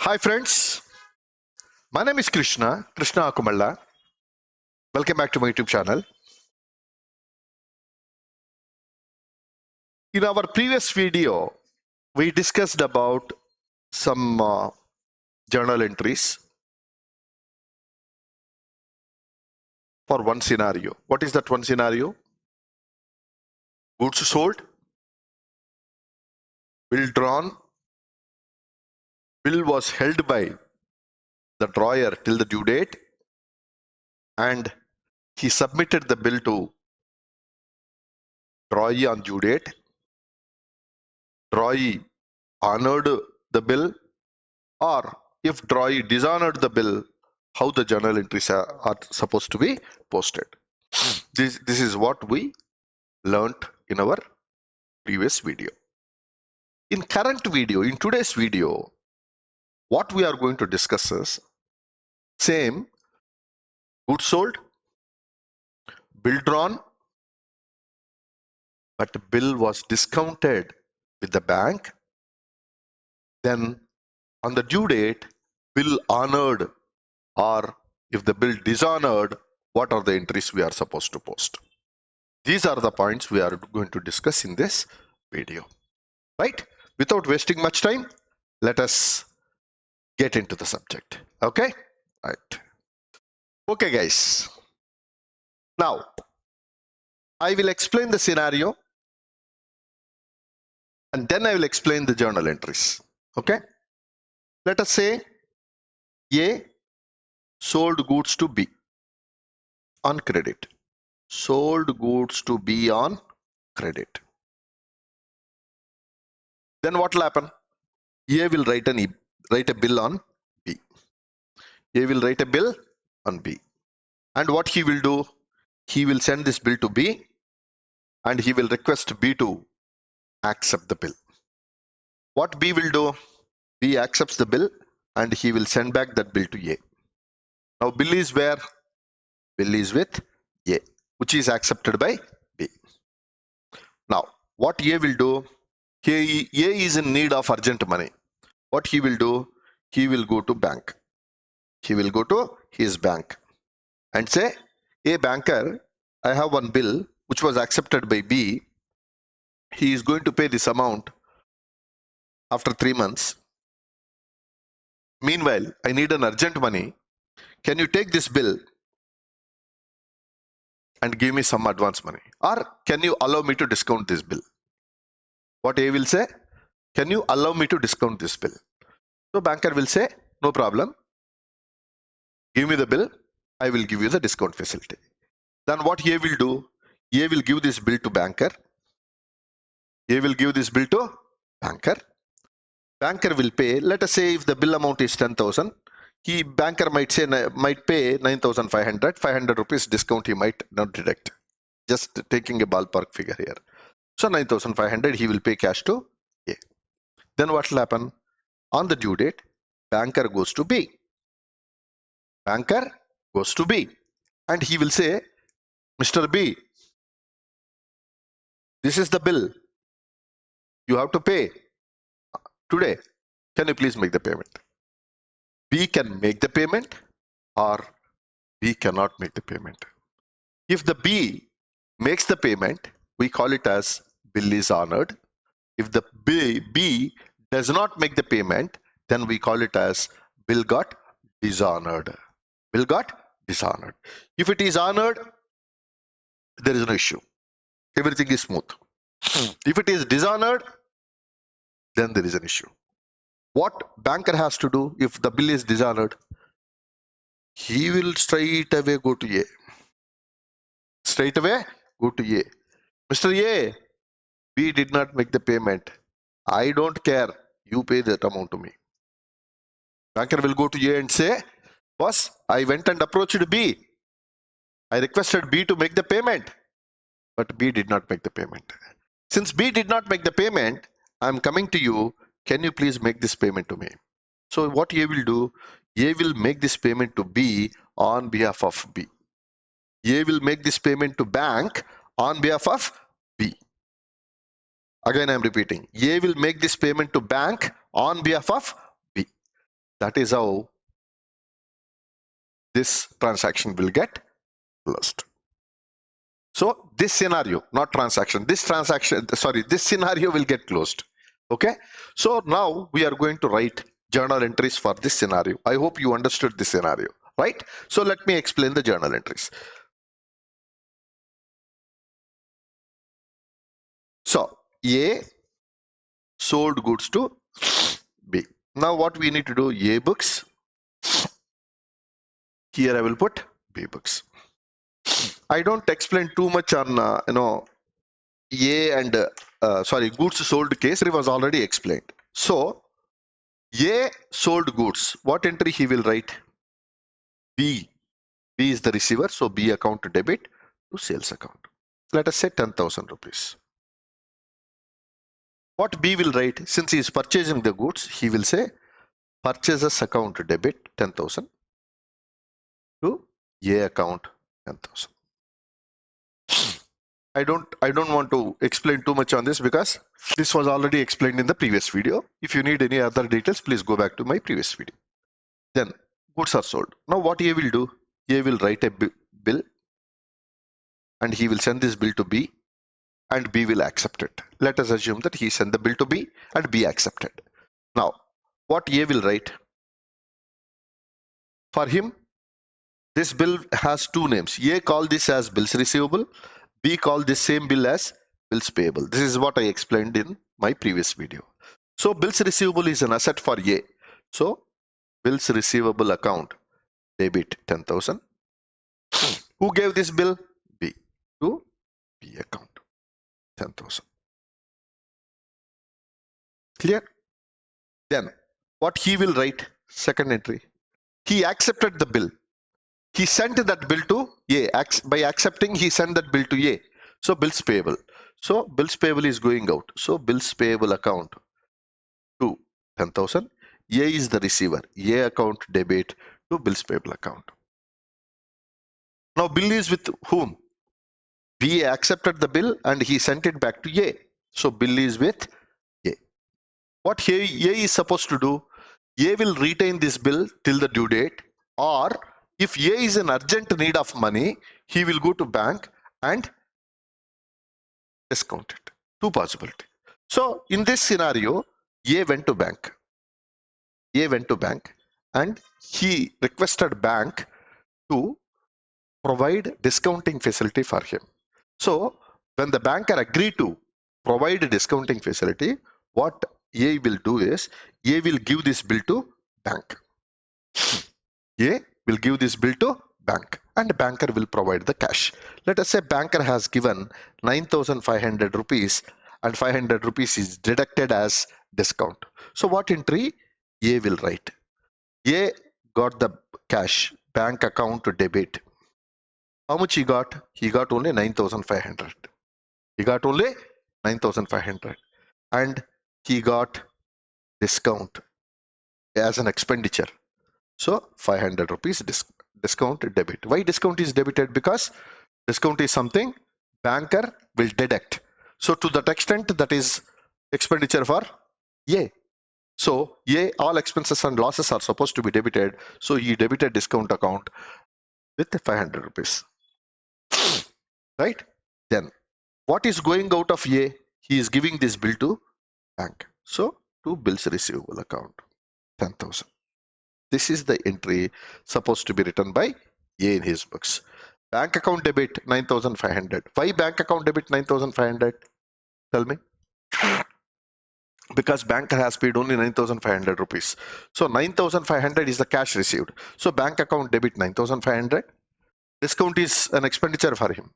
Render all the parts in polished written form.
Hi friends, my name is krishnaakumalla. Welcome back to my YouTube channel. In our previous video, we discussed about some journal entries for one scenario. What is that one scenario? Goods sold, bill drawn, bill was held by the drawer till the due date, and he submitted the bill to drawee on due date. Drawee honored the bill, or if drawee dishonored the bill, how the journal entries are supposed to be posted. This is what we learnt in our previous video. In today's video, what we are going to discuss is same goods sold, bill drawn, but bill was discounted with the bank. Then on the due date, bill honored, or if the bill dishonored, what are the entries we are supposed to post? These are the points we are going to discuss in this video, right? Without wasting much time, let us get into the subject. Okay, right. Okay guys, now I will explain the scenario and then I will explain the journal entries. Okay, let us say A sold goods to B on credit. Sold goods to B on credit. Then what will happen? A will write a bill on B. A will write a bill on B. And what he will do? He will send this bill to B and he will request B to accept the bill. What B will do? B accepts the bill and he will send back that bill to A. Now bill is where? Bill is with A, which is accepted by B. Now what A will do? A is in need of urgent money. What he will do? He will go to bank. He will go to his bank and say, "Hey banker, I have one bill which was accepted by B. He is going to pay this amount after 3 months. Meanwhile, I need an urgent money. Can you take this bill and give me some advance money? Or can you allow me to discount this bill?" What A will say? Can you allow me to discount this bill? So banker will say, no problem. Give me the bill. I will give you the discount facility. Then what A will do? A will give this bill to banker. A will give this bill to banker. Banker will pay. Let us say if the bill amount is 10,000, banker might pay 9,500. 500 rupees discount he might not deduct. Just taking a ballpark figure here. So 9,500 he will pay cash to A. Then what will happen? On the due date, banker goes to B. Banker goes to B and he will say, Mr. B, this is the bill. You have to pay today. Can you please make the payment? B can make the payment or B cannot make the payment. If the B makes the payment, we call it as bill is honored. If the B does not make the payment, then we call it as bill got dishonored. Bill got dishonored. If it is honored, there is no issue. Everything is smooth. If it is dishonored, then there is an issue. What banker has to do if the bill is dishonored? He will straight away go to A. Straight away go to A. Mr. A, B did not make the payment. I don't care. You pay that amount to me. Banker will go to A and say, boss, I went and approached B. I requested B to make the payment, but B did not make the payment. Since B did not make the payment, I'm coming to you. Can you please make this payment to me? So what A will do? A will make this payment to B on behalf of B. A will make this payment to bank on behalf of B. Again, I'm repeating. A will make this payment to bank on behalf of B. That is how this transaction will get closed. So this scenario, not transaction, this scenario will get closed. Okay. So now we are going to write journal entries for this scenario. I hope you understood this scenario, right? So let me explain the journal entries. So A sold goods to B. Now what we need to do, A books. Here I will put B books. I don't explain too much on, A and goods sold case. It was already explained. So A sold goods. What entry he will write? B. B is the receiver. So B account debit to sales account. Let us say 10,000 rupees. What B will write? Since he is purchasing the goods, he will say purchases account debit 10,000 to A account 10,000. I don't want to explain too much on this because this was already explained in the previous video. If you need any other details, please go back to my previous video. Then goods are sold. Now what A will do? A will write a bill and he will send this bill to B and B will accept it. Let us assume that he sent the bill to B and B accepted. Now what A will write? For him, this bill has two names. A call this as bills receivable. B call this same bill as bills payable. This is what I explained in my previous video. So bills receivable is an asset for A. So bills receivable account debit 10,000. Who gave this bill? B. To B account 10,000. Clear? Then what he will write? Second entry. He accepted the bill. He sent that bill to A. By accepting, he sent that bill to A. So bills payable. So bills payable is going out. So bills payable account to 10,000. A is the receiver. A account debit to bills payable account. Now bill is with whom? B accepted the bill and he sent it back to A. So bill is with A. What A is supposed to do? A will retain this bill till the due date, or if A is in urgent need of money, he will go to bank and discount it. Two possibilities. So in this scenario, A went to bank. A went to bank and he requested bank to provide discounting facility for him. So when the banker agreed to provide a discounting facility, what A will do is A will give this bill to bank. A will give this bill to bank and banker will provide the cash. Let us say banker has given 9,500 rupees and 500 rupees is deducted as discount. So what entry A will write? A got the cash, bank account to debit. How much he got? He got only 9,500. He got only 9,500 and he got discount as an expenditure. So 500 rupees discount debit. Why discount is debited? Because discount is something banker will deduct. So to that extent, that is expenditure for A. So A, all expenses and losses are supposed to be debited. So he debited discount account with 500 rupees. Right? Then what is going out of A? He is giving this bill to bank. So to bills receivable account 10,000. This is the entry supposed to be written by A in his books. Bank account debit 9,500. Why bank account debit 9,500? Tell me. Because banker has paid only 9,500 rupees. So 9,500 is the cash received. So bank account debit 9,500. Discount is an expenditure for him.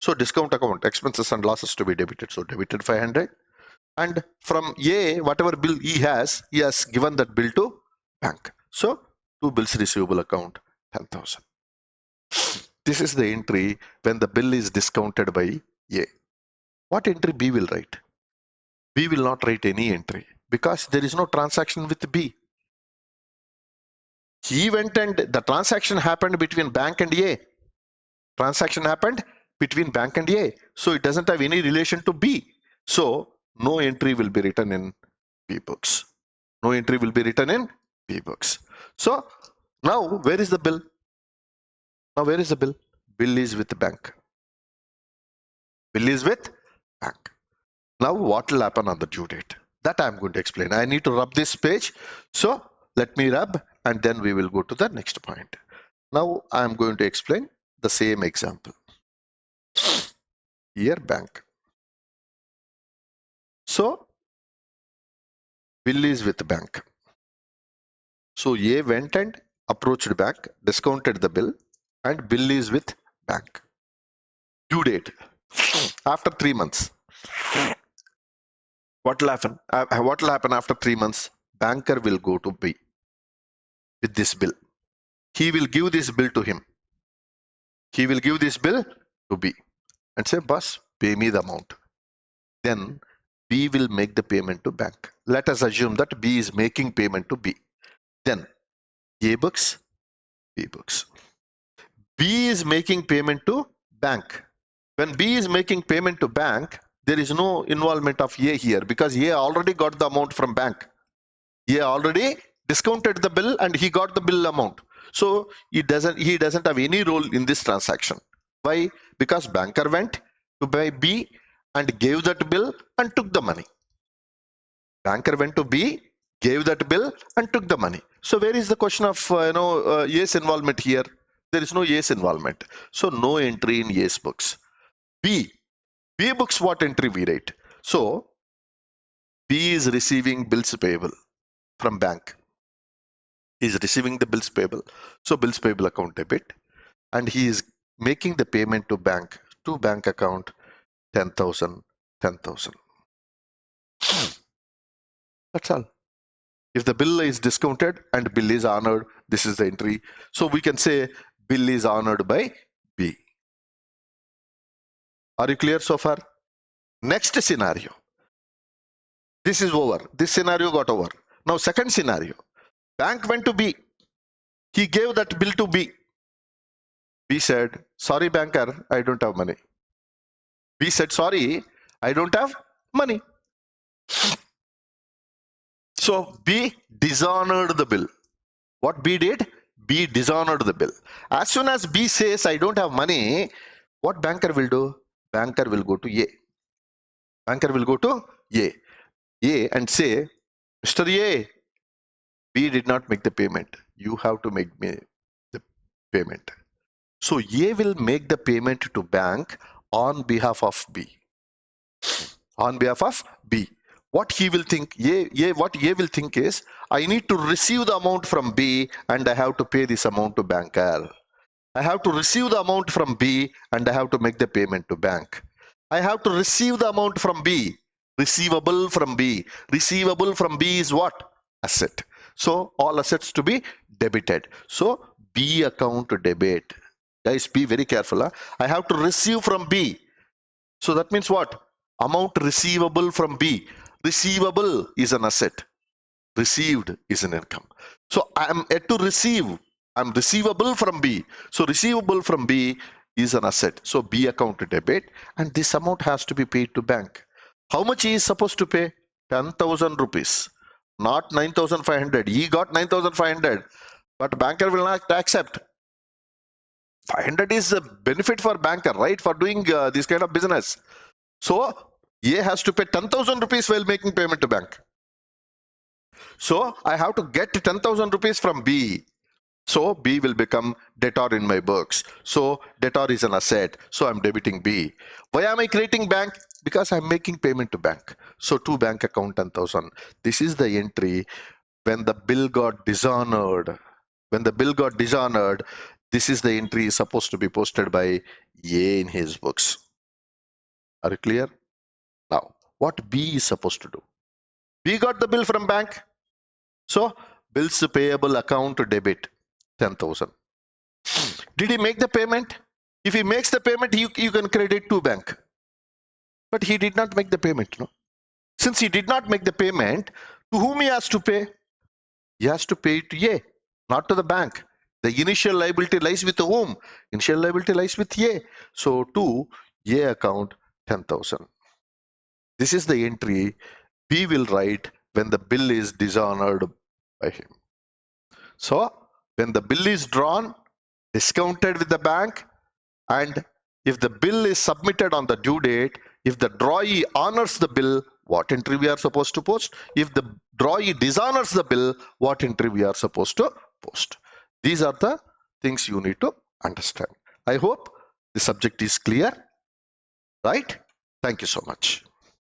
So discount account, expenses and losses to be debited. So debited 500. And from A, whatever bill he has given that bill to bank. So to bills receivable account 10,000. This is the entry when the bill is discounted by A. What entry B will write? B will not write any entry because there is no transaction with B. He went and the transaction happened between bank and A. Transaction happened between bank and A. So it doesn't have any relation to B. So no entry will be written in B books. No entry will be written in B books. So now where is the bill? Now where is the bill? Bill is with the bank. Bill is with bank. Now what will happen on the due date? That I'm going to explain. I need to rub this page. So let me rub and then we will go to the next point. Now I'm going to explain the same example. Here bank. So bill is with bank. So A went and approached bank, discounted the bill, and bill is with bank. Due date after 3 months. What will happen? What will happen after 3 months? Banker will go to B with this bill. He will give this bill to him. He will give this bill to B and say, boss, pay me the amount. Then B will make the payment to bank. Let us assume that B is making payment to B. Then A books, B books. B is making payment to bank. When B is making payment to bank, there is no involvement of A here because A already got the amount from bank. A already discounted the bill and he got the bill amount. So he doesn't have any role in this transaction. Why? Because banker went to buy B and gave that bill and took the money. Banker went to B, gave that bill and took the money. So where is the question of A's involvement here? There is no A's involvement. So no entry in A's books. B books, what entry we write? So B is receiving bills payable from bank. He is receiving the bills payable. So bills payable account debit, and he is making the payment to bank account 10,000, 10,000. That's all. If the bill is discounted and bill is honored, this is the entry. So we can say bill is honored by B. Are you clear so far? Next scenario. This is over. This scenario got over. Now second scenario. Bank went to B. He gave that bill to B. B said, sorry banker, I don't have money. B said, sorry, I don't have money. So B dishonored the bill. What B did? B dishonored the bill. As soon as B says, I don't have money, what banker will do? Banker will go to A. Banker will go to A and say, Mr. A, B did not make the payment. You have to make me the payment. So A will make the payment to bank on behalf of B. On behalf of B. What he will think, what A will think is, I need to receive the amount from B and I have to pay this amount to banker. I have to receive the amount from B and I have to make the payment to bank. I have to receive the amount from B. Receivable from B. Receivable from B is what? Asset. So all assets to be debited. So B account debit. Guys, be very careful. Huh? I have to receive from B. So that means what? Amount receivable from B. Receivable is an asset. Received is an income. So I am yet to receive. I'm receivable from B. So receivable from B is an asset. So B account debit, and this amount has to be paid to bank. How much he is supposed to pay? 10,000 rupees, not 9,500. He got 9,500, but banker will not accept. 500 is a benefit for banker, right? For doing this kind of business. So A has to pay 10,000 rupees while making payment to bank. So I have to get 10,000 rupees from B. So B will become debtor in my books. So debtor is an asset. So I'm debiting B. Why am I creating bank? Because I'm making payment to bank. So to bank account 10,000. This is the entry when the bill got dishonored. When the bill got dishonored, this is the entry supposed to be posted by A in his books. Are you clear? Now, what B is supposed to do? B got the bill from bank. So bills payable account debit 10,000. Did he make the payment? If he makes the payment, you can credit to bank. But he did not make the payment. No? Since he did not make the payment, to whom he has to pay? He has to pay to A, not to the bank. The initial liability lies with whom? Initial liability lies with A. So to A account 10,000. This is the entry B will write when the bill is dishonored by him. So when the bill is drawn, discounted with the bank, and if the bill is submitted on the due date, if the drawee honors the bill, what entry we are supposed to post? If the drawee dishonors the bill, what entry we are supposed to post? These are the things you need to understand. I hope the subject is clear, right? Thank you so much.